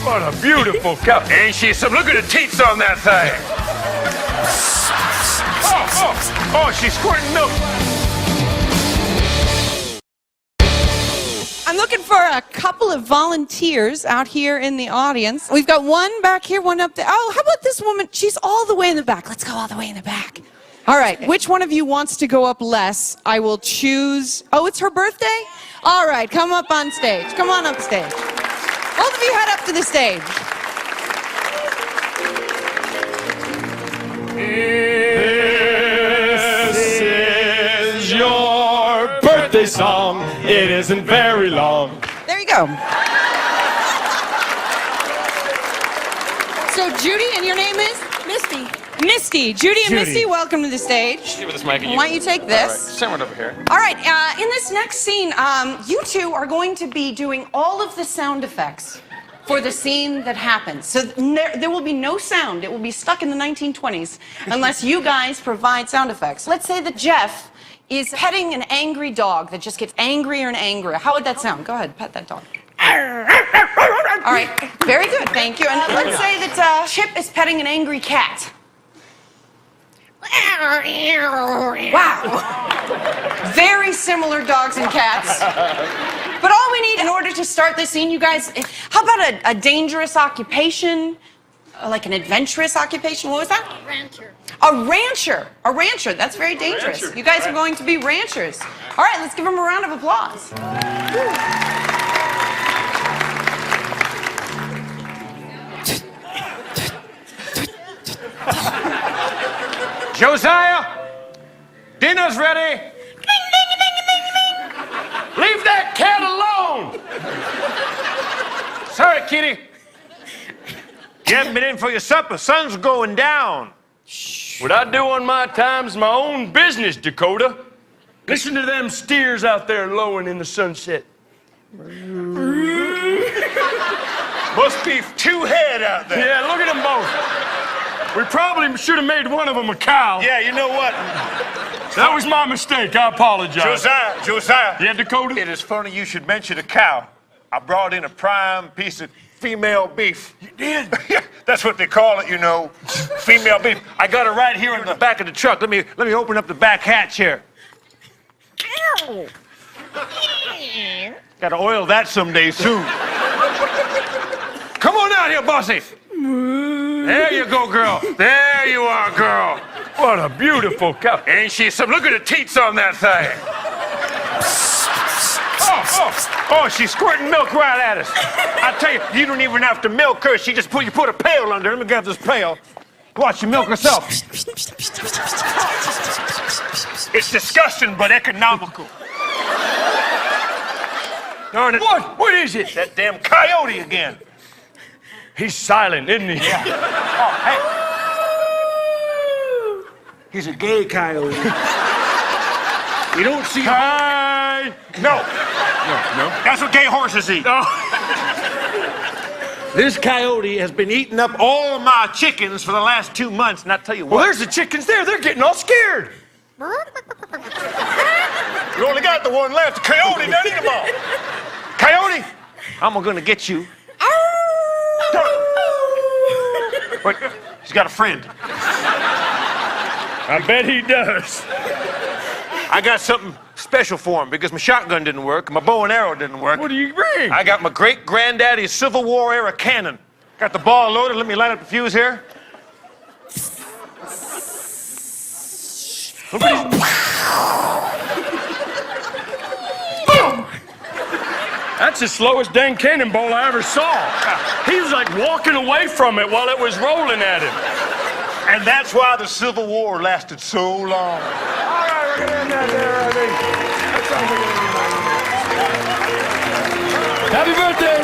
What a beautiful cow. Ain't she some? Look at the teats on that thing. Oh, she's squirting milk. I'm looking for a couple of volunteers out here in the audience. We've got one back here, one up there. Oh, how about this woman? She's all the way in the back. Let's go all the way in the back. All right, which one of you wants to go up less? I will choose. Oh, it's her birthday? All right, come up on stage. Come on up stage. Both of you head up to the stage. This is your birthday song. It isn't very long. There you go. So, Judy, and your name is? Misty. Misty. Judy and Misty, welcome to the stage. Give me this mic. Why don't you take this? All right, stand over here. All right, in this next scene, you two are going to be doing all of the sound effects for the scene that happens. So there will be no sound. It will be stuck in the 1920s unless you guys provide sound effects. Let's say that Jeff is petting an angry dog that just gets angrier and angrier. How would that sound? Go ahead, pet that dog. All right, very good, thank you. And let's say that Chip is petting an angry cat. Wow. Very similar dogs and cats. But all we need in order to start this scene, you guys, how about a dangerous occupation? Like an adventurous occupation? What was that? Rancher. A rancher. A rancher. That's very dangerous. Rancher. You guys are going to be ranchers. All right, let's give them a round of applause. Josiah, dinner's ready. Leave that cat alone. Sorry, kitty. You haven't been in for your supper. Sun's going down. What I do on my time's my own business, Dakota. Listen to them steers out there lowing in the sunset. Must be two head out there. Yeah, look at them both. We probably should have made one of them a cow. Yeah, you know what? That was my mistake. I apologize. Josiah. Yeah, Dakota? It is funny you should mention a cow. I brought in a prime piece of female beef. You did? That's what they call it, you know. Female beef. I got it right here in the back of the truck. Let me open up the back hatch here. Gotta oil that someday soon. Come on out here, bossy. There you go, girl. There you are, girl. What a beautiful cow. Ain't she some? Look at the teats on that thing. Oh, she's squirting milk right at us. I tell you, you don't even have to milk her. You put a pail under. Let me grab this pail. Watch you milk herself. It's disgusting, but economical. Darn it. What is it? That damn coyote again. He's silent, isn't he? Yeah. Oh, hey. He's a gay coyote. You don't see... Hi. No. No. That's what gay horses eat. Oh. This coyote has been eating up all my chickens for the last 2 months, and I tell you what... Well, there's the chickens there. They're getting all scared. You only got the one left. The coyote doesn't eat them all. Coyote, I'm gonna get you. Wait, he's got a friend. I bet he does. I got something special for him because my shotgun didn't work, my bow and arrow didn't work. What do you bring? I got my great-granddaddy's Civil War era cannon. Got the ball loaded. Let me light up the fuse here. That's the slowest dang cannonball I ever saw. He was like walking away from it while it was rolling at him. And that's why the Civil War lasted so long. All right, we're gonna end that there, I think. That sounds like an Happy birthday!